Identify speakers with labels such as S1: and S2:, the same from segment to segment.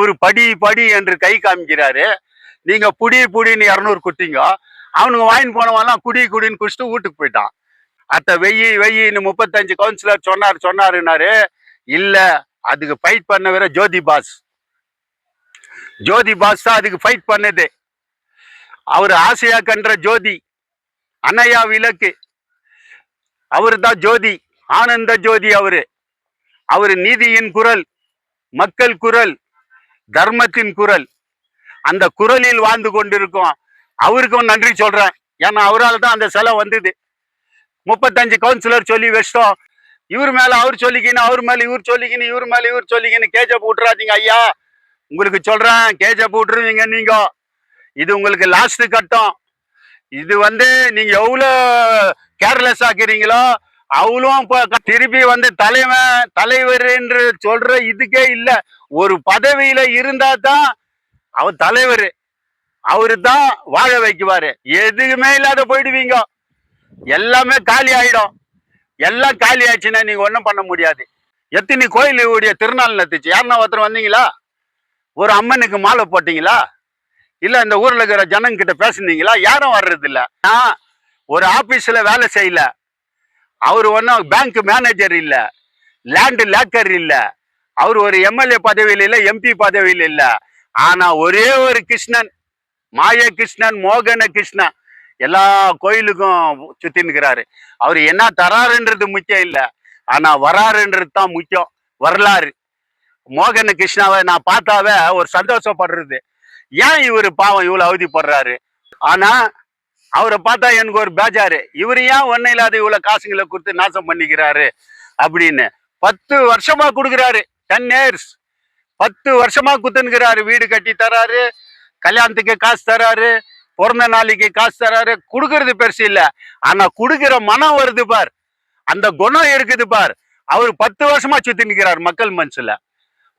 S1: அவரு படி படி என்று கை காமிக்கிறாரு. நீங்க புடி புடின்னு 200 குட்டிங்க. அவனுங்க வாங்கின்னு போனவெல்லாம் குடி குடின்னு குடிச்சிட்டு வீட்டுக்கு போயிட்டான். அத்த வெய்யின்னு 35 கவுன்சிலர் சொன்னாருன்னாரு. இல்ல, அதுக்கு ஃபைட் பண்ணவர ஜோதி பாஸ் தான் அதுக்கு ஃபைட் பண்ணது. அவர் ஆசையா கன்ற ஜோதி, அன்னையா விளக்கு, அவரு தான் ஜோதி, ஆனந்த ஜோதி. அவரு நீதியின் குரல், மக்கள் குரல், தர்மத்தின் குரல். அந்த குரலில் வாழ்ந்து கொண்டிருக்கோம். அவருக்கும் நன்றி சொல்றேன். ஏன்னா அவரால் தான் அந்த சிலை வந்தது. 35 கவுன்சிலர் சொல்லி வச்சிட்டோம். இவர் மேல அவர் சொல்லிக்கின்னு, அவர் மேல இவர் சொல்லிக்கின்னு, இவர் மேல இவர் சொல்லிக்கின்னு கேஜப் விட்டுறாதீங்க ஐயா. உங்களுக்கு சொல்றேன், கேஜப் விட்டுருவீங்க நீங்க. இது உங்களுக்கு லாஸ்ட் கட்டம். இது நீங்க எவ்வளவு கேர்லெஸ் ஆக்குறீங்களோ அவளும் திருப்பி தலைவர் என்று சொல்ற இதுக்கே இல்ல. ஒரு பதவியில இருந்தா தான் அவர் தலைவர். அவரு தான் வாழ வைக்குவாரு. எதுவுமே இல்லாத போயிடுவீங்க. எல்லாமே காலி ஆயிடும். எல்லாம் காலி ஆயிடுச்சுன்னா நீங்க ஒன்றும் பண்ண முடியாது. எத்தனை கோயிலுடைய திருநாள் நடத்துச்சு? யாருன்னா ஒருத்தர் வந்தீங்களா? ஒரு அம்மனுக்கு மாலை போட்டீங்களா? இல்ல இந்த ஊர்ல இருக்கிற ஜனங்க கிட்ட பேசுனீங்களா? யாரும் வர்றது இல்ல. நான் ஒரு ஆபீஸ்ல வேலை செய்யல. அவரு ஒன்னும் பேங்க் மேனேஜர் இல்ல, லேண்ட் லேக்கர் இல்ல, அவர் ஒரு எம்எல்ஏ பதவியில் இல்ல, எம்பி பதவியில் இல்ல. ஆனா ஒரே ஒரு கிருஷ்ணன், மாய கிருஷ்ணன், மோகன கிருஷ்ணன் எல்லா கோயிலுக்கும் சுத்தி நிற்கிறாரு. அவர் என்ன தராருன்றது முக்கியம் இல்ல, ஆனா வராருன்றது தான் முக்கியம். வரலாறு மோகன கிருஷ்ணாவை நான் பார்த்தாவே ஒரு சந்தோஷப்படுறது. ஏன் இவரு பாவம் இவ்வளவு அவதிப்படுறாரு? ஆனா அவரை பார்த்தா எனக்கு ஒரு பேஜாரு. இவரு ஏன் ஒன்னும் இல்லாத இவ்வளவு காசுங்களை கொடுத்து நாசம் பண்ணிக்கிறாரு அப்படின்னு. 10 வருஷமா கொடுக்குறாரு. 10 years 10 வருஷமா குத்துனுக்கிறாரு. வீடு கட்டி தராரு, கல்யாணத்துக்கு காசு தராரு, பிறந்த நாளைக்கு காசு தராரு. கொடுக்கறது பெருசு இல்ல, ஆனா கொடுக்கிற மனம் வருது பார், அந்த குணம் இருக்குது பார். அவர் 10 வருஷமா சுத்தி நிற்கிறார் மக்கள் மனசுல.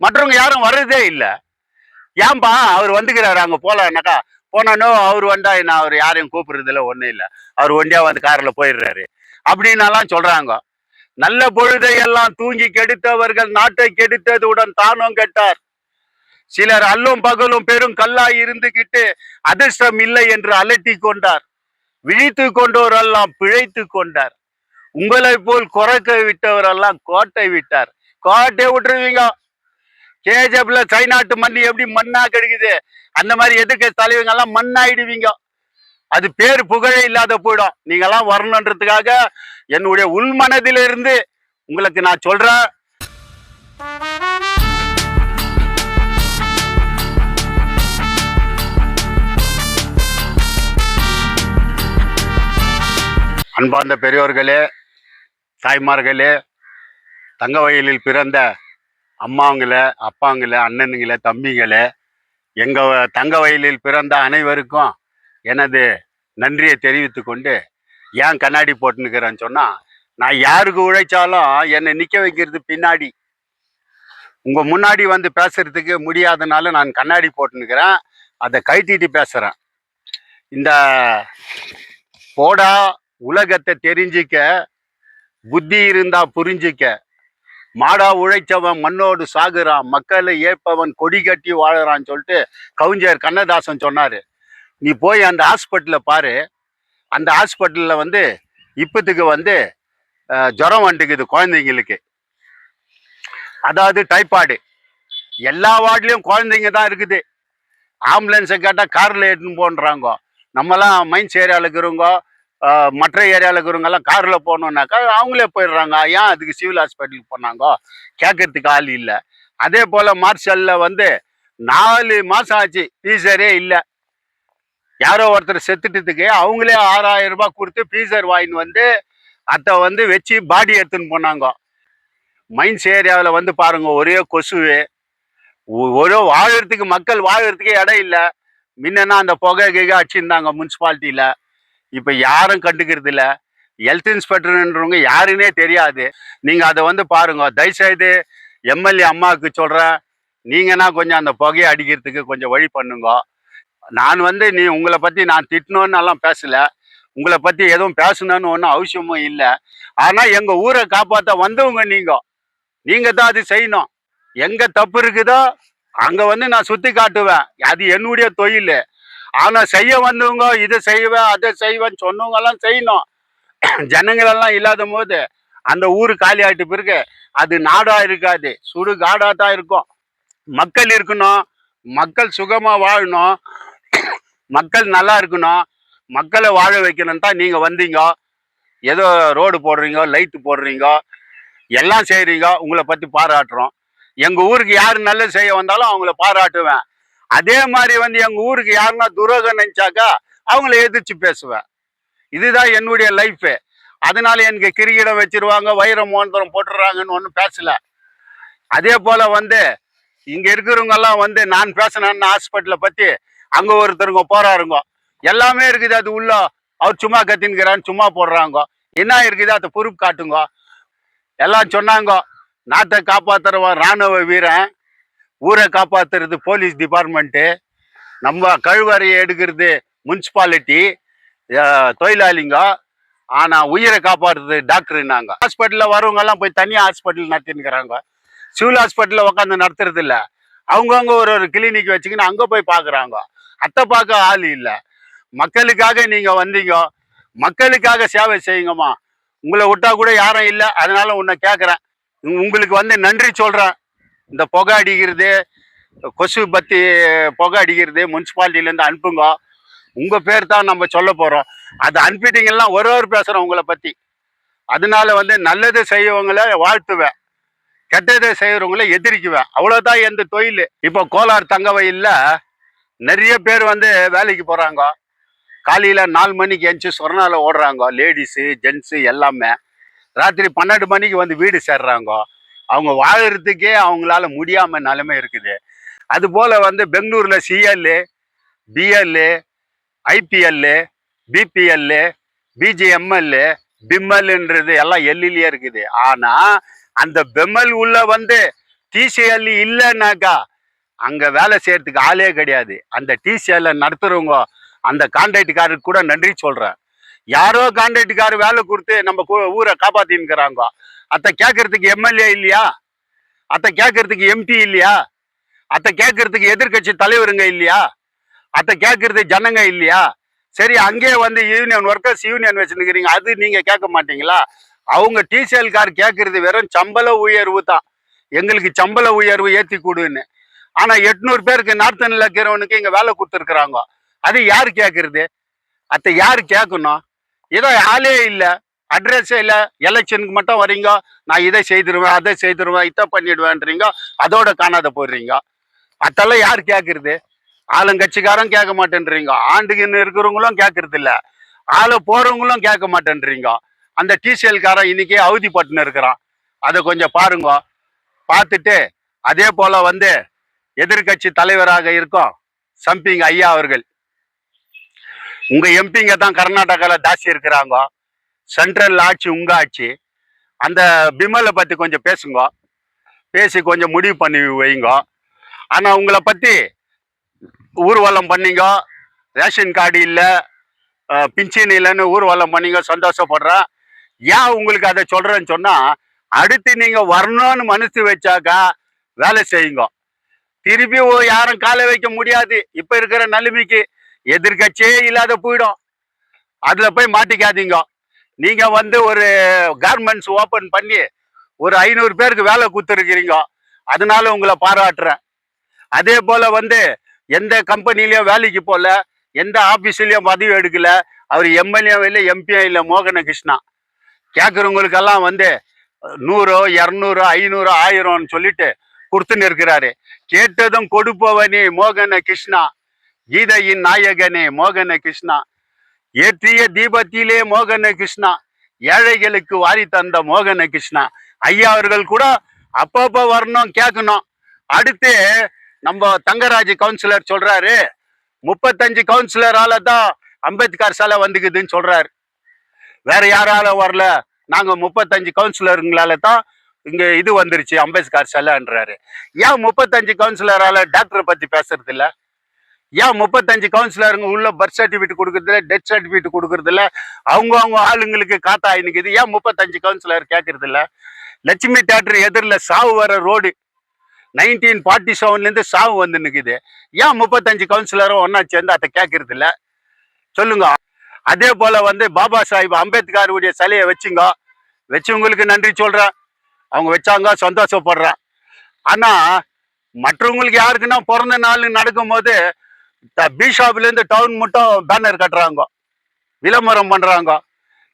S1: மற்றவங்க யாரும் வர்றதே இல்லை. ஏன்பா அவர் வந்துக்கிறாரு அங்க போலன்னாக்கா, போனானோ அவர் வந்தா நான் அவர் யாரையும் கூப்பிடுறது இல்லை, ஒன்றும் இல்லை, அவர் ஒண்டியா வந்து கார்ல போயிடுறாரு அப்படின்னலாம் சொல்றாங்க. நல்ல பொழுதையெல்லாம் தூங்கி கெடுத்தவர்கள் நாட்டை கெடுத்ததுடன் தானும் கெட்டார். சிலர் அல்லும் பகலும் பெரும் கல்லாய் இருந்துகிட்டு அதிர்ஷ்டம் இல்லை என்று அலட்டி கொண்டார். விழித்து கொண்டோரெல்லாம் பிழைத்து கொண்டார். உங்களை போல் குறைக்க விட்டவரெல்லாம் கோட்டை விட்டார். கோட்டை விட்டுருவீங்க. கேஜப்ல சைனாட்டு மண்ணி எப்படி மண்ணா கிடைக்குது, அந்த மாதிரி எதிர்க்க தலைவங்க எல்லாம் மண்ணாயிடுவீங்க. அது பேர் புகழே இல்லாத போயிடும். நீங்க எல்லாம் வரணுன்றதுக்காக என்னுடைய உள் மனதிலிருந்து உங்களுக்கு நான் சொல்றேன். அன்பார்ந்த பெரியோர்களே, தாய்மார்களே, தங்க வயலில் பிறந்த அம்மாங்களே, அப்பாங்களே, அண்ணனுங்களே, தம்பிங்களே, எங்க தங்க வயலில் பிறந்த அனைவருக்கும் எனது நன்றியை தெரிவித்து கொண்டு, ஏன் கண்ணாடி போட்டுனுக்கிறேன்னு சொன்னா, நான் யாருக்கு உழைச்சாலும் என்னை நிக்க வைக்கிறது பின்னாடி. உங்க முன்னாடி வந்து பேசுறதுக்கு முடியாதனால நான் கண்ணாடி போட்டுனுக்கிறேன். அதை கைத்திட்டு பேசுறேன். இந்த போடா உலகத்தை தெரிஞ்சிக்க, புத்தி இருந்தா புரிஞ்சிக்க, மாடா உழைச்சவன் மண்ணோடு சாகுறான், மக்களை ஏற்பவன் கொடி கட்டி வாழறான்னு சொல்லிட்டு கவிஞர் கண்ணதாசன் சொன்னாரு. நீ போய் அந்த ஹாஸ்பிட்டல்ல பாரு. அந்த ஹாஸ்பிட்டல்ல இப்பத்துக்கு ஜுரம் வந்துக்குது குழந்தைங்களுக்கு. அதாவது டைபாய்டு. எல்லா வார்டுலயும் குழந்தைங்க தான் இருக்குது. ஆம்புலன்ஸை கேட்டா கார்ல எடுத்துன்னு போன்றாங்க. நம்மலாம் மைன்ஸ் ஏரியாவில் இருக்கிறவங்க, மற்ற ஏரியாவில் இருக்கிறவங்க எல்லாம் கார்ல போனோம்னாக்கா அவங்களே போயிடுறாங்க. ஏன் அதுக்கு சிவில் ஹாஸ்பிட்டலுக்கு போனாங்க கேட்கறதுக்கு ஆள் இல்லை. அதே போல மார்ஷல்ல 4 மாசம் ஆச்சு, பீசரே இல்லை. யாரோ ஒருத்தர் செத்துட்டதுக்கு அவங்களே 6000 ரூபாய் கொடுத்து பீசர் வாங்கின்னு அதை வச்சு பாடி எடுத்துன்னு போனாங்க. மைன்ஸ் ஏரியாவில் பாருங்க, ஒரே கொசுவு, ஒரே வாழறதுக்கு, மக்கள் வாழறதுக்கே இடம் இல்லை. முன்னா அந்த புகை அடிச்சிருந்தாங்க முனிசிபாலிட்டியில. இப்ப யாரும் கண்டுக்கிறது இல்ல. ஹெல்த் இன்ஸ்பெக்டர்ன்றவங்க யாருன்னே தெரியாது. நீங்க அதை பாருங்க. தயவுசெய்து எம்எல்ஏ அம்மாவுக்கு சொல்றேன், நீங்கன்னா கொஞ்சம் அந்த புகையை அடிக்கிறதுக்கு கொஞ்சம் வழி பண்ணுங்க. நான் உங்களை பத்தி நான் திட்டணும்னு எல்லாம் பேசல. உங்களை பத்தி எதுவும் பேசணும்னு ஒன்றும் அவசியமும் இல்லை. ஆனா எங்க ஊரை காப்பாற்ற வந்தவங்க நீங்க தான் அது செய்யணும். எங்க தப்பு இருக்குதோ அங்க வந்து நான் சுத்தி காட்டுவேன். அது என்னுடைய தொழில். ஆனா செய்ய வந்தவங்க இதை செய்வேன் அதை செய்வேன் சொன்னவங்க எல்லாம் செய்யணும். ஜனங்கள் எல்லாம் இல்லாத போது அந்த ஊரு காலி ஆயிட்டு பிறகு அது நாடா இருக்காது, சுடுகாடா தான் இருக்கும். மக்கள் இருக்கணும், மக்கள் சுகமா வாழணும், மக்கள் நல்லா இருக்கணும், மக்களை வாழ வைக்கணும் தான் நீங்க வந்தீங்க. ஏதோ ரோடு போடுறீங்க, லைட்டு போடுறீங்க, எல்லாம் செய்றீங்க. உங்களை பத்தி பாராட்டுறோம். எங்க ஊருக்கு யாரு நல்லது செய்ய வந்தாலும் அவங்கள பாராட்டுவேன். அதே மாதிரி வந்து எங்க ஊருக்கு யாருன்னா துரோகம் நினைச்சாக்கா அவங்கள எதிர்த்து பேசுவேன். இதுதான் என்னுடைய லைஃப். அதனால எனக்கு கிரிக்கெட்டை வச்சிருவாங்க, வைரம் மோந்திரம் போட்டுறாங்கன்னு ஒன்றும் பேசல. அதே போல வந்து இங்க இருக்கிறவங்க எல்லாம் வந்து நான் பேசினேன்னு ஹாஸ்பிட்டலை பத்தி அங்க ஒருத்தருங்க போறாருங்க, எல்லாமே இருக்குது. அது உள்ள அவர் சும்மா கத்தின்கிறான்னு சும்மா போடுறாங்க. என்ன இருக்குது அதை பொறுப்பு காட்டுங்க. எல்லாம் சொன்னாங்க, நாட்டை காப்பாத்துறவன் ராணுவ வீரன், ஊரை காப்பாத்துறது போலீஸ் டிபார்ட்மெண்ட்டு, நம்ம கழுவறையை எடுக்கிறது முனிசிபாலிட்டி தொழிலாளிங்க, ஆனா உயிரை காப்பாற்றுறது டாக்டர்னாங்க. ஹாஸ்பிட்டலில் வரவங்க எல்லாம் போய் தனியாக ஹாஸ்பிட்டல் நடத்தினுக்கிறாங்க. சிவில் ஹாஸ்பிட்டலில் உட்காந்து நடத்துறது இல்லை. அவங்கவுங்க ஒரு கிளினிக் வச்சுக்கின்னு அங்கே போய் பார்க்குறாங்க. அத்தை பார்க்க ஆள் இல்லை. மக்களுக்காக நீங்கள் வந்தீங்க, மக்களுக்காக சேவை செய்யுங்கம்மா. உங்களை விட்டா கூட யாரும் இல்லை. அதனால உன்னை கேட்குறேன், உங்களுக்கு வந்து நன்றி சொல்கிறேன். இந்த புகை அடிக்கிறது, கொசு பத்தி புகை அடிக்கிறது முனிசிபாலிட்டிலேருந்து அனுப்புங்க. உங்கள் பேர் தான் நம்ம சொல்ல போகிறோம். அது அனுப்பிட்டீங்கன்னா ஒரு பேசுகிறோம் உங்களை பற்றி. அதனால வந்து நல்லது செய்யவங்களை வாழ்த்துவேன், கெட்டதை செய்கிறவங்கள எதிரிக்குவேன். அவ்வளோதான் எந்த தொழில். இப்போ கோலார் தங்க வயலில் நிறைய பேர் வந்து வேலைக்கு போகிறாங்க. காலையில் 4 மணிக்கு எந்திச்சு சொர்ணால ஓடுறாங்க, லேடிஸு ஜென்ஸு எல்லாமே. ராத்திரி 12 மணிக்கு வந்து வீடு சேர்றாங்க. அவங்க வாழறதுக்கே அவங்களால முடியாம நிலைமை இருக்குது. அது போல வந்து பெங்களூர்ல சிஎல்லு, பிஎல்லு, ஐபிஎல்லு, பிபிஎல்லு, பிஜிஎம்எல்லு, பிம்எல்ன்றது எல்லாம் எல்லிலேயே இருக்குது. ஆனா அந்த பெம்எல் உள்ள வந்து டிசிஎல் இல்லைன்னாக்கா அங்க வேலை செய்யறதுக்கு ஆளே கிடையாது. அந்த டிசிஎல்ல நடத்துறவங்க அந்த கான்ட்ராக்டுக்காரருக்கு கூட நன்றி சொல்றேன். யாரோ கான்ட்ராக்டுக்காரர் வேலை கொடுத்து நம்ம ஊரை காப்பாத்தின்னுக்கிறாங்க. அதை கேட்கறதுக்கு எம்எல்ஏ இல்லையா? அதை கேட்கறதுக்கு எம்பி இல்லையா? அதை கேட்கறதுக்கு எதிர்கட்சி தலைவருங்க இல்லையா? அதை கேட்கறது ஜனங்க இல்லையா? சரி, அங்கே வந்து யூனியன் ஒர்க்கர்ஸ் யூனியன் வச்சுருக்கிறீங்க, அது நீங்க கேட்க மாட்டீங்களா? அவங்க டிசிஎல் கார் கேட்கறது வெறும் சம்பள உயர்வு தான். எங்களுக்கு சம்பள உயர்வு ஏற்றி கொடுன்னு. ஆனா 800 பேருக்கு நார்த்தன்ல இருக்கிறவனுக்கு இங்க வேலை கொடுத்துருக்குறாங்க. அது யாரு கேட்கறது? அதை யாரு கேட்கணும்? ஏதோ ஆளே இல்லை, அட்ரஸே இல்லை. எலெக்ஷனுக்கு மட்டும் வரீங்க, நான் இதை செய்திருவேன் அதை செய்திருவேன் இதை பண்ணிடுவேன்றீங்க, அதோட காணாத போடுறீங்க. அதெல்லாம் யார் கேட்கறது? ஆளுங்கட்சிக்காரன் கேட்க மாட்டேன்றீங்க, ஆண்டுக்குன்னு இருக்கிறவங்களும் கேட்கறது இல்லை, ஆளை போறவங்களும் கேட்க மாட்டேன்றீங்க. அந்த டிசிஎல்காரன் இன்னைக்கு அவதிப்பட்டுன்னு இருக்கிறான். அதை கொஞ்சம் பாருங்க. பார்த்துட்டு அதே போல வந்து எதிர்கட்சி தலைவராக இருக்கும் சம்பிங் ஐயா அவர்கள், உங்க எம்பிங்க தான் கர்நாடகாவில் ஜாஸ்தி இருக்கிறாங்க. சென்ட்ரல் ஆட்சி உங்க ஆட்சி. அந்த பிமலை பத்தி கொஞ்சம் பேசுங்க, பேசி கொஞ்சம் முடிவு பண்ணி வைங்க. ஆனா உங்களை பத்தி ஊர்வலம் பண்ணீங்க, ரேஷன் கார்டு இல்லை, பின்ஷன் இல்லைன்னு ஊர்வலம் பண்ணீங்க, சந்தோஷப்படுறேன். ஏன் உங்களுக்கு அதை சொல்றேன்னு சொன்னா, அடுத்து நீங்க வரணும்னு மனசு வச்சாக்கா வேலை செய்யுங்க. திருப்பி யாரும் காலை வைக்க முடியாது. இப்ப இருக்கிற நிலைமைக்கு எதிர்கட்சியே இல்லாத போயிடும். அதுல போய் மாட்டிக்காதீங்க. நீங்க வந்து ஒரு கார்மெண்ட்ஸ் ஓபன் பண்ணி ஒரு 500 பேருக்கு வேலை கொடுத்துருக்கிறீங்க, அதனால உங்களை பாராட்டுறேன். அதே போல வந்து எந்த கம்பெனிலயும் வேலைக்கு போல, எந்த ஆபீஸ்லயும் பதவி எடுக்கல, அவர் எம்எல்ஏ இல்லை எம்பியும் இல்லை மோகன கிருஷ்ணா. கேட்கறவங்களுக்கெல்லாம் வந்து 100 200 500 1000 சொல்லிட்டு கொடுத்துன்னு இருக்கிறாரு. கேட்டதும் கொடுப்பவனே மோகன கிருஷ்ணா, கீதையின் நாயகனே மோகன கிருஷ்ணா, ஏற்றிய தீபத்திலே மோகன கிருஷ்ணா, ஏழைகளுக்கு வாரி தந்த மோகன கிருஷ்ணா. ஐயா அவர்கள் கூட அப்பப்போ வரணும், கேட்கணும். அடுத்து நம்ம தங்கராஜ் கவுன்சிலர் சொல்றாரு, 35 கவுன்சிலரால தான் அம்பேத்கர் சிலை வந்துக்குதுன்னு சொல்றாரு. வேற யாரால வரல, நாங்க 35 கவுன்சிலருங்களால தான் இங்க இது வந்துருச்சு அம்பேத்கர் சிலைன்றாரு. ஏன் 35 கவுன்சிலரால டாக்டரை பத்தி பேசுறது இல்ல? ஏன் 35 கவுன்சிலருங்க உள்ள பர்த் சர்டிபிகேட் கொடுக்கறது இல்லை, டெத் சர்டிபிகேட் கொடுக்கறது இல்லை, அவங்க ஆளுங்களுக்கு காத்தா நிக்குது? ஏன் 35 கவுன்சிலர் கேட்கறது இல்லை? லட்சுமி தியேட்டர் எதிரில் சாவு வர ரோடு, 1947 சாவு வந்து நிக்குது. ஏன் 35 கவுன்சிலரும் ஒன்னா சேர்ந்து அதை கேட்கறது இல்ல சொல்லுங்க. அதே போல வந்து பாபா சாஹிப் அம்பேத்கருடைய சிலையை வச்சவங்களுக்கு நன்றி சொல்றேன். அவங்க வச்சாங்க, சந்தோஷப்படுறேன். ஆனா மற்றவங்களுக்கு யாருக்குன்னா பிறந்த நாள் நடக்கும் போது பிஷாப்ல இருந்து டவுன் மட்டும் பேனர் கட்டுறாங்க, விளம்பரம் பண்றாங்க.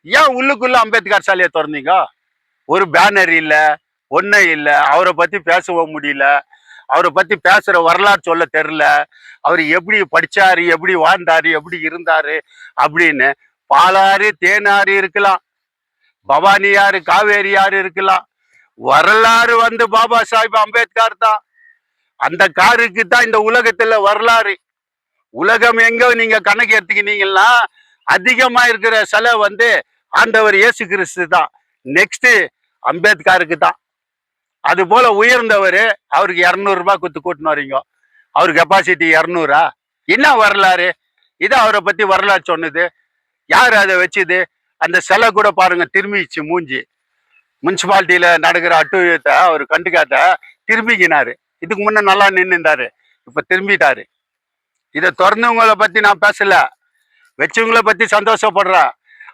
S1: ஏன் உள்ளுக்குள்ள அம்பேத்கர் சிலையை திறந்தீங்க? ஒரு பேனர் இல்ல, ஒன்னும் இல்ல. அவரை பத்தி பேசவும் முடியல, அவரை பத்தி பேசுற வரலாறு சொல்ல தெரியல. அவர் எப்படி படிச்சாரு, எப்படி வாழ்ந்தாரு, எப்படி இருந்தாரு அப்படின்னு. பாலாறு தேனாறு இருக்கலாம், பவானியாறு காவேரியாறு இருக்கலாம், வரலாறு வந்து பாபா சாஹிப் அம்பேத்கர் தான். அந்த காருக்கு தான் இந்த உலகத்துல வரலாறு. உலகம் எங்க நீங்க கணக்கு எடுத்துக்கினீங்கன்னா அதிகமா இருக்கிற சிலை வந்து ஆண்டவர் இயேசு கிறிஸ்து தான். நெக்ஸ்ட் அம்பேத்கருக்கு தான். அது போல உயர்ந்தவர். அவருக்கு 200 ரூபாய் கொடுத்து கூட்டின்னு வரீங்க. அவரு கெப்பாசிட்டி 200. என்ன வரலாறு இது? அவரை பத்தி வரலாறு சொன்னது யாரு? அதை வச்சுது அந்த சிலை கூட பாருங்க திரும்பிச்சு மூஞ்சி. முனிசிபாலிட்டியில நடக்கிற அட்டுழியத்தை அவர் கண்டுக்காத திரும்பிக்கினாரு. இதுக்கு முன்ன நல்லா நின்றுந்தாரு, இப்ப திரும்பிட்டாரு. இதை திறந்தவங்களை பத்தி நான் பேசல, வச்சவங்களை பத்தி சந்தோஷப்படுறேன்.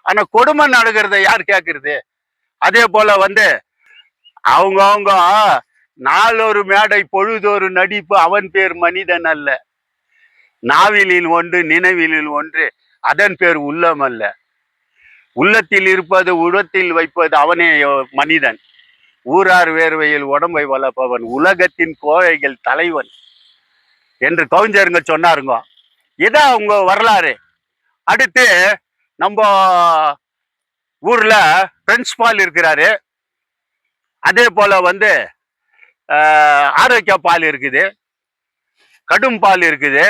S1: ஆனா கொடுமை நடக்கிறத யார் கேட்கறது? அதே போல வந்து அவங்க நாளொரு மேடை பொழுதொரு நடிப்பு, அவன் பேர் மனிதன் அல்ல, நாவிலில் ஒன்று நினைவிலில் ஒன்று, அதன் பேர் உள்ளம் அல்ல. உள்ளத்தில் இருப்பது உடத்தில் வைப்பது அவனே மனிதன். ஊரார் வேர்வையில் உடம்பை வளர்ப்பவன், உலகத்தின் கோழைகள் தலைவன் என்று கவிஞருங்க சொன்னாருங்க. இதான் அவங்க வரலாறு. அடுத்து நம்ம ஊர்ல பிரின்ஸ்பால் இருக்கிறாரு. அதே போல வந்து ஆரோக்கிய பால் இருக்குது, கடும் பால் இருக்குது,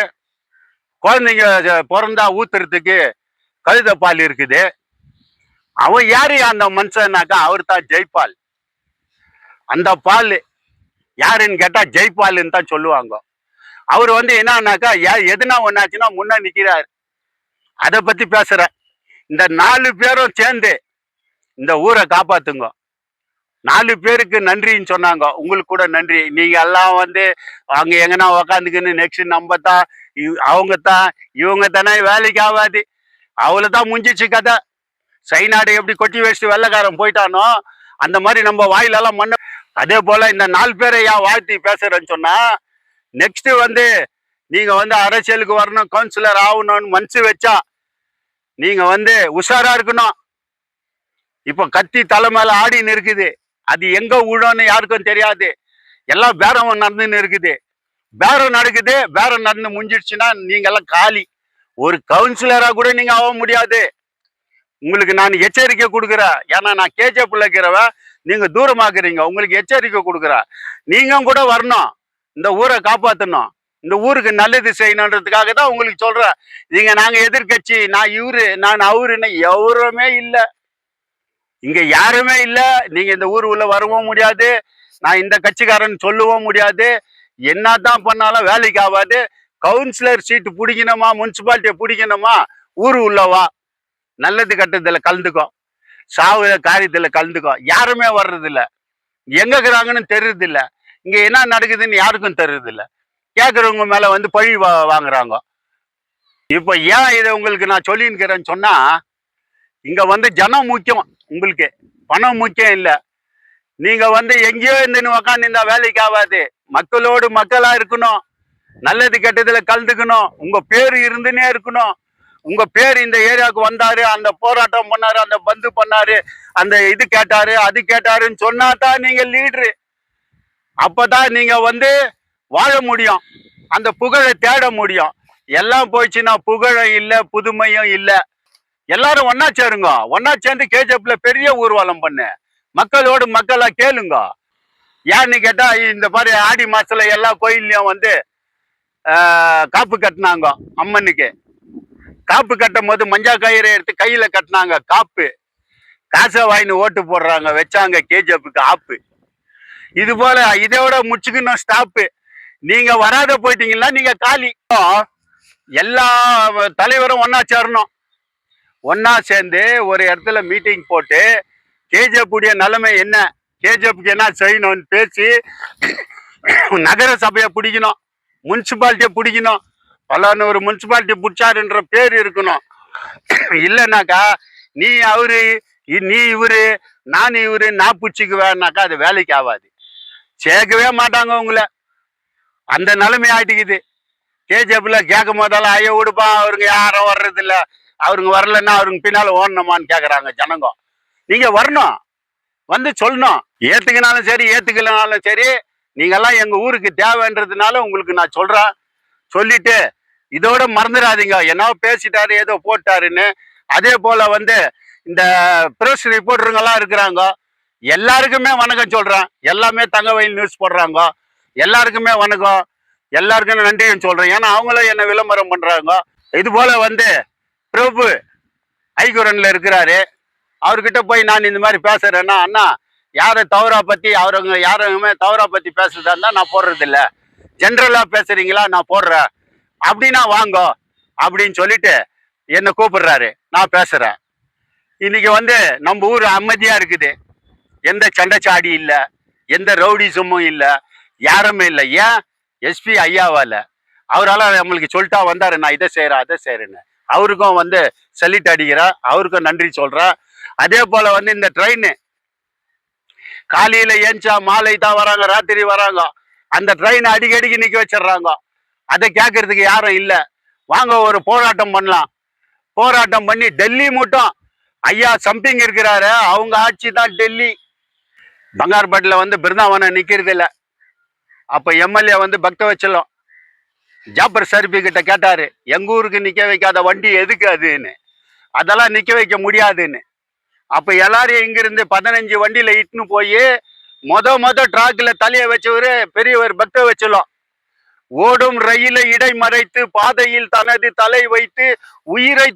S1: குழந்தைங்க பிறந்தா ஊத்துறதுக்கு கழுத பால் இருக்குது. அவன் யாரு அந்த மனுஷனாக்கா? அவர் தான் ஜெய்பால். அந்த பால் யாருன்னு கேட்டா ஜெய்பால்ன்னு தான் சொல்லுவாங்க. அவர் வந்து என்னன்னாக்கா எதுனா ஒன்னாச்சுன்னா முன்ன நிக்கிறார். அதை பத்தி பேசுறேன். இந்த 4 பேரும் சேர்ந்து இந்த ஊரை காப்பாத்துங்க. 4 பேருக்கு நன்றின்னு சொன்னாங்க. உங்களுக்கு கூட நன்றி. நீங்க எல்லாம் வந்து அங்க எங்கன்னா உக்காந்துக்குன்னு நெக்ஸ்ட் நம்ம தான், அவங்க தான், இவங்க தானே, வேலைக்கு ஆகாது. அவ்வளவுதான் முடிஞ்சிச்சு கதை. சைனாடு எப்படி கொட்டி வச்சுட்டு வெள்ளைக்காரன் போயிட்டானோ அந்த மாதிரி நம்ம வாயிலெல்லாம் மண்ண. அதே போல இந்த 4 பேரை ஏன் வாழ்த்தி பேசுறேன்னு சொன்னா, நெக்ஸ்ட் வந்து நீங்க வந்து அரசியலுக்கு வரணும், கவுன்சிலர் ஆகணும்னு மனசு வச்சா நீங்க வந்து உஷாரா இருக்கணும். இப்ப கத்தி தலை மேல ஆடின்னு இருக்குது. அது எங்க விழுன்னு யாருக்கும் தெரியாது. எல்லாம் பேரம் நடந்துன்னு இருக்குது. பேரம் நடக்குது. பேரம் நடந்து முடிஞ்சிடுச்சுன்னா நீங்க எல்லாம் காலி. ஒரு கவுன்சிலரா கூட நீங்க ஆக முடியாது. உங்களுக்கு நான் எச்சரிக்கை கொடுக்குறேன். ஏன்னா நான் கேஜேபில் இருக்கிறவன், நீங்க தூரமாக்குறீங்க. உங்களுக்கு எச்சரிக்கை கொடுக்குறேன். நீங்க கூட வரணும், இந்த ஊரை காப்பாற்றணும், இந்த ஊருக்கு நல்லது செய்யணுன்றதுக்காக தான் உங்களுக்கு சொல்றேன். நீங்க நாங்க எதிர்கட்சி, நான் இவரு, நான் அவருன்னு எவருமே இல்லை. இங்க யாருமே இல்ல. நீங்க இந்த ஊர் உள்ள வரவும் முடியாது. நான் இந்த கட்சிக்காரன் சொல்லவும் முடியாது. என்னதான் பண்ணாலும் வேலைக்கு ஆகாது. கவுன்சிலர் சீட்டு பிடிக்கணுமா, முனிசிபாலிட்டியை பிடிக்கணுமா, ஊரு உள்ளவா, நல்லது கட்டத்துல கலந்துக்கோ, சாவு காரியத்துல கலந்துக்கோ. யாருமே வர்றது இல்ல. எங்க இருக்கிறாங்கன்னு தெரியுது இல்ல. இங்க என்ன நடக்குதுன்னு யாருக்கும் தெரியுது இல்ல. கேட்கறவங்க மேல வந்து பழி வாங்குறாங்க. இப்ப ஏன் இதை உங்களுக்கு நான் சொல்லின்னுக்கிறேன்னு சொன்னா, இங்க வந்து ஜனம் முக்கியம். உங்களுக்கு பணம் முக்கியம் இல்ல. நீங்க வந்து எங்கேயோ இருந்து உக்காந்து இந்த வேலைக்கு ஆகாது. மக்களோடு மக்களா இருக்கணும், நல்லது கெட்டதுல கலந்துக்கணும். உங்க பேரு இருந்துன்னே இருக்கணும். உங்க பேர் இந்த ஏரியாவுக்கு வந்தாரு, அந்த போராட்டம் பண்ணாரு, அந்த பந்து பண்ணாரு, அந்த இது கேட்டாரு, அது கேட்டாருன்னு சொன்னா தான் நீங்க லீடரு. அப்பதான் நீங்க வந்து வாழ முடியும், அந்த புகழை தேட முடியும். எல்லாம் போயிடுச்சுன்னா புகழும் இல்ல, புதுமையும் இல்ல. எல்லாரும் ஒன்னா சேருங்க. ஒன்னா சேர்ந்து கேஜப்ல பெரிய ஊர்வலம் பண்ணு, மக்களோடு மக்களா கேளுங்க. ஏன்னு கேட்டா, இந்த மாதிரி ஆடி மாசத்துல எல்லா கோயில்லையும் வந்து காப்பு கட்டினாங்க. அம்மனுக்கு காப்பு கட்டும் போது மஞ்சா கயிறை எடுத்து கையில கட்டினாங்க. காப்பு காசை வாங்கின்னு ஓட்டு போடுறாங்க, வச்சாங்க கேஜப்புக்கு ஆப்பு. இது போல இதோட முடிச்சுக்கணும் ஸ்டாப்பு. நீங்க வராத போயிட்டீங்கன்னா நீங்க காலி. எல்லா தலைவரும் ஒன்னா சேரணும். ஒன்னா சேர்ந்து ஒரு இடத்துல மீட்டிங் போட்டு கேஜிஎஃப் உடைய நிலைமை என்ன, கேஜிஎஃப்க்கு என்ன செய்யணும்னு பேசி நகர சபையை பிடிக்கணும், முனிசிபாலிட்டியை பிடிக்கணும், பலநூறு முனிசிபாலிட்டி பிடிச்சாருன்ற பேர் இருக்கணும். இல்லைனாக்கா நீ அவரு நீ இவரு நான் இவரு நான் பிடிச்சிக்குவேன்னாக்கா அது வேலைக்கு ஆகாது. சேர்க்கவே மாட்டாங்க உங்களை. அந்த நிலைமை ஆயிட்டுக்குது. கேஜிஎஃப்ல கேட்கும் போதெல்லாம் ஐயோ விடுப்பா, அவருங்க யாரும் வர்றது இல்லை, அவருங்க வரலன்னா அவருங்க பின்னால ஓடணுமான்னு கேட்குறாங்க ஜனங்க. நீங்க வரணும், வந்து சொல்லணும். ஏத்துக்கினாலும் சரி ஏத்துக்கலனாலும் சரி, நீங்கெல்லாம் எங்க ஊருக்கு தேவைன்றதுனால உங்களுக்கு நான் சொல்றேன். சொல்லிட்டு இதோட மறந்துடாதீங்க. என்னவோ பேசிட்டாரு ஏதோ போட்டாருன்னு. அதே போல வந்து இந்த பிரஸ் ரிப்போர்ட்டருங்கெல்லாம் இருக்கிறாங்க, எல்லாருக்குமே வணக்கம் சொல்றேன். எல்லாமே தங்கவயல் நியூஸ் போடுறாங்க, எல்லாருக்குமே வணக்கம், எல்லாருக்கும் நன்றியும் சொல்றேன். ஏன்னா அவங்களும் என்ன விளம்பரம் பண்றாங்க. இது போல வந்து பிரபு ஐகுரன்ல இருக்கிறாரு, அவர்கிட்ட போய் நான் இந்த மாதிரி பேசுறேன்னா, அண்ணா யாரை தவறா பத்தி அவருங்க யாருமே தவறா பத்தி பேசுறதா இருந்தா நான் போடுறது இல்லை, ஜென்ரலா பேசுறீங்களா நான் போடுறேன் அப்படின்னா வாங்க அப்படின்னு சொல்லிட்டு என்னை கூப்பிடுறாரு. நான் பேசுறேன். இன்னைக்கு வந்து நம்ம ஊர் அமைதியா இருக்குது. எந்த சண்டைச்சாடி இல்லை, எந்த ரவுடிசமும் இல்லை, யாருமே இல்லை. ஏன்? எஸ்பி ஐயாவால. அவரால் நம்மளுக்கு சொல்லிட்டா வந்தாரு, நான் இதை செய்யறேன் அதை செய்யறேன்னு. அவருக்கும் வந்து சல்யூட் அடிக்கிறேன், அவருக்கும் நன்றி சொல்றேன். அதே போல வந்து இந்த ட்ரெயின் காலையில ஏஞ்சா மாலை தான் வராங்க, ராத்திரி வராங்க. அந்த ட்ரெயின் அடிக்கடிக்கு நிக்க வச்சிடுறாங்க. அதை கேட்கறதுக்கு யாரும் இல்லை. வாங்க ஒரு போராட்டம் பண்ணலாம். போராட்டம் பண்ணி டெல்லி மட்டும் ஐயா சம்பிங் இருக்கிறாரு, அவங்க ஆட்சி தான் டெல்லி. பங்கார்பட்டில் வந்து பிருந்தாவனம் நிக்கிறது இல்லை. அப்ப எம்எல்ஏ வந்து பக்தவச்சலம் ஜாபர் ஷரீஃபி கிட்ட கேட்டாரு, எங்க ஊருக்கு நிக்க வைக்காத வண்டி எதுக்கு அதுன்னு. அதெல்லாம் நிக்க வைக்க முடியாதுன்னு. அப்ப எல்லாரும் இங்கிருந்து 15 வண்டியில இட்டுன்னு போய் மொத டிராக்ல தலையை வச்சவரு பெரியவர் பக்தவச்சலம். ஓடும் ரயிலை இடை மறைத்து பாதையில் தனது தலை வைத்து உயிரை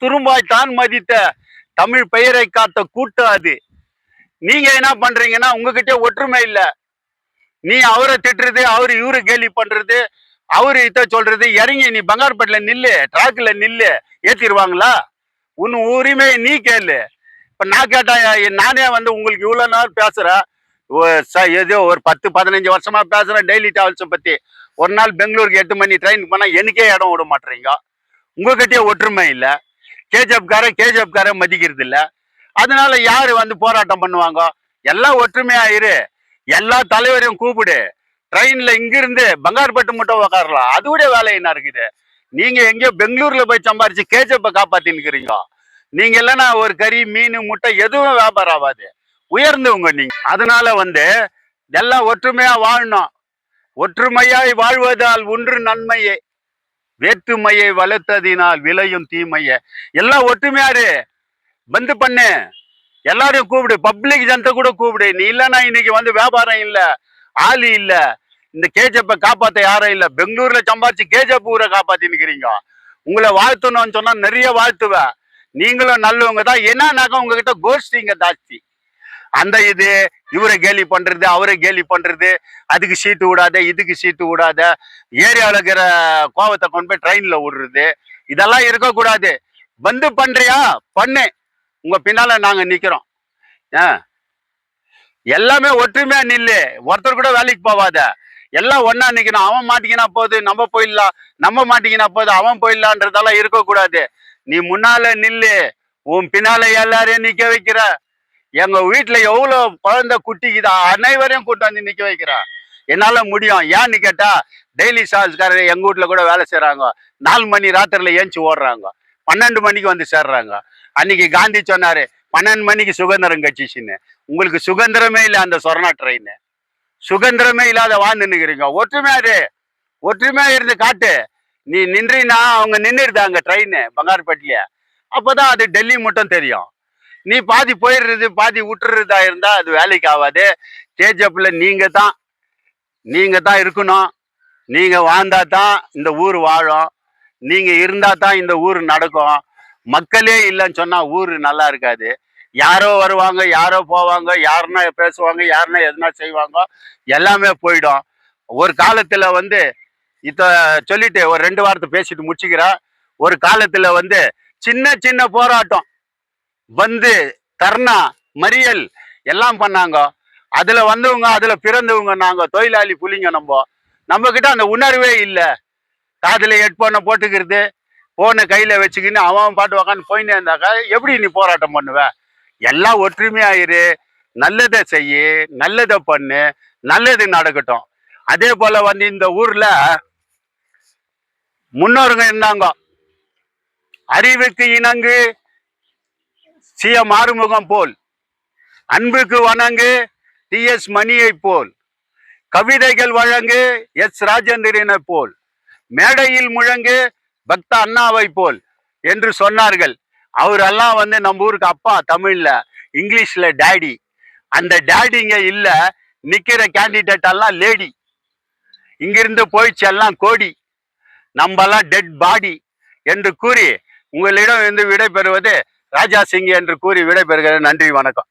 S1: துரும்பாய் தான் மதித்த தமிழ் பெயரை காத்த கூட்டம் அது. நீங்க என்ன பண்றீங்கன்னா உங்ககிட்ட ஒற்றுமை இல்ல. நீ அவரை திட்டுறது, அவரு இவரு கேலி பண்றது, அவரு இத சொல்றது. இறங்கி நீ பங்கார்பட்டில நில்லு, டிராக்ல நில்லு, ஏத்திடுவாங்களா? உன் உரிமை நீ கேளு. இப்ப நான் கேட்டா, நானே வந்து உங்களுக்கு இவ்வளவு நாள் பேசுறேன், ஏதோ ஒரு 10-15 வருஷமா பேசுறேன் டெய்லி டிராவல்ஸை பத்தி. ஒரு நாள் பெங்களூருக்கு 8 மணி ட்ரெயின் போனா எனக்கே இடம் விட மாட்டீங்க. உங்ககிட்டயே ஒற்றுமை இல்லை. கேஜிஎஃப் கார மதிக்கிறது இல்லை. அதனால யாரு வந்து போராட்டம் பண்ணுவாங்க? எல்லாம் ஒற்றுமையா இரு, எல்லா தலைவரையும் கூப்பிடு. ட்ரெயின்ல இங்கிருந்து பங்கார்பட்டு மட்டும் உக்காரலாம், அதுவுடைய வேலை என்ன இருக்குது? நீங்க எங்கேயோ பெங்களூர்ல போய் சம்பாரிச்சு கேஜப்ப காப்பாத்தி நிக்கிறீங்க. நீங்க இல்லைன்னா ஒரு கறி மீன் முட்டை எதுவும் வியாபாரம் ஆகாது, உயர்ந்தவங்க நீங்க. அதனால வந்து எல்லாம் ஒற்றுமையா வாழணும். ஒற்றுமையாய் வாழ்வதால் ஒன்று நன்மையே, வேற்றுமையை வளர்த்ததினால் விளையும் தீமையே. எல்லாம் ஒற்றுமையாரு, பந்து பண்ணு, எல்லாரையும் கூப்பிடு, பப்ளிக் ஜனத்தை கூட கூப்பிடு. நீ இல்லைன்னா இன்னைக்கு வந்து வியாபாரம் இல்ல, ஆளு இல்ல, இந்த கேஜப்ப காப்பாத்த யாரும் இல்ல. பெங்களூர்ல சம்பாதிச்சு கேஜப் ஊரை காப்பாத்தி நிக்கிறீங்க. உங்களை வாழ்த்தணும்னு சொன்னா நிறைய வாழ்த்துவேன். நீங்களும் நல்லவங்க தான். என்னன்னாக்கா உங்ககிட்ட கோஷ்டிங்க ஜாஸ்தி. அந்த இது இவரை கேலி பண்றது, அவரை கேலி பண்றது, அதுக்கு சீட்டு விடாத, இதுக்கு சீட்டு விடாத, ஏரியாவில் இருக்கிற கோவத்தை கொண்டு போய் ட்ரெயின்ல விடுறது, இதெல்லாம் இருக்கக்கூடாது. பந்து பண்றியா பண்ணு, உங்க பின்னால நாங்க நிக்கிறோம். எல்லாமே ஒற்றுமையா நில்லு, ஒருத்தர் கூட வேலைக்கு போவாத, எல்லாம் ஒன்னா நிக்கணும். அவன் மாட்டிக்கினா போகுது நம்ம போயிடலாம், நம்ம மாட்டிக்கினா போகுது அவன் போயிடலான்றதெல்லாம் இருக்கக்கூடாது. நீ முன்னால நில்லு, உன் பின்னால எல்லாரையும் நிக்க வைக்கிற. எங்க வீட்டுல எவ்வளவு குழந்தை குட்டிக்குதா, அனைவரையும் கூட்டு வந்து நிக்க வைக்கிறா. என்னால முடியும். ஏன்னு கேட்டா டெய்லி சார்ஜ்காரர் எங்க வீட்டுல கூட வேலை செய்யறாங்க. 4 மணி ராத்திரில ஏஞ்சி ஓடுறாங்க, 12 மணிக்கு வந்து சேர்றாங்க. அன்னைக்கு காந்தி சொன்னாரு 12 மணிக்கு சுதந்திரம் கட்சிச்சுன்னு. உங்களுக்கு சுதந்திரமே இல்லை. அந்த சொர்ணா ட்ரெயின் சுதந்திரமே இல்லாத வாழ்ந்து நிக்கிறீங்க. ஒற்றுமையாரு, ஒற்றுமையா இருந்து காட்டு. நீ நின்றினா அவங்க நின்றுடுதாங்க ட்ரெயின் பங்கார்பட்டில. அப்பதான் அது டெல்லி மட்டும் தெரியும். நீ பாதி போயிடுறது பாதி விட்டுறதா இருந்தா அது வேலைக்கு ஆகாது. கேஜப்ல நீங்க தான் இருக்கணும். நீங்க வாழ்ந்தா தான் இந்த ஊர் வாழும், நீங்க இருந்தா தான் இந்த ஊர் நடக்கும். மக்களே இல்லைன்னு சொன்னா ஊர் நல்லா இருக்காது. யாரோ வருவாங்க, யாரோ போவாங்க, யாருன்னா பேசுவாங்க, யாருன்னா எதுனா செய்வாங்க, எல்லாமே போயிடும். ஒரு காலத்துல வந்து இத சொல்லிட்டு ஒரு 2 வாரத்தை பேசிட்டு முடிச்சுக்கிறேன். ஒரு காலத்துல வந்து சின்ன சின்ன போராட்டம் வந்து தர்ணா மறியல் எல்லாம் பண்ணாங்க. அதுல வந்தவங்க, அதுல பிறந்தவங்க, நாங்க தொழிலாளி புலிங்க. நம்ம கிட்ட அந்த உணர்வே இல்லை. காதுல ஹெட்போனை போட்டுக்கிறது, போனை கையில வச்சுக்கின்னு அவன் பாட்டு உக்காந்து போயினே இருந்தாக்கா எப்படி நீ போராட்டம் பண்ணுவ? எல்லாம் ஒற்றுமையாயிரு, நல்லதை செய்யு, நல்லதை பண்ணு, நல்லது நடக்கட்டும். அதே போல வந்து இந்த ஊர்ல முன்னோருங்க இருந்தாங்க. அறிவுக்கு இணங்கு சிஎம் ஆறுமுகம் போல், அன்புக்கு வணங்கு டிஎஸ் மணியை போல், கவிதைகள் வழங்கு எஸ் ராஜேந்திரனை போல், மேடையில் முழங்கு பக்த அண்ணாவை போல் என்று சொன்னார்கள். அவரெல்லாம் வந்து நம்ம ஊருக்கு அப்பா தமிழ்ல, இங்கிலீஷ்ல டேடி. அந்த டேடிங்க இல்ல, நிக்கிற கேண்டிடேட் எல்லாம் லேடி. இங்கிருந்து போயிடுச்சு எல்லாம் கோடி, நம்மெல்லாம் டெட் பாடி என்று கூறி உங்களிடம் இருந்து விடைபெறுவது ராஜா சிங் என்று கூறி விடைபெறுகிறேன். நன்றி, வணக்கம்.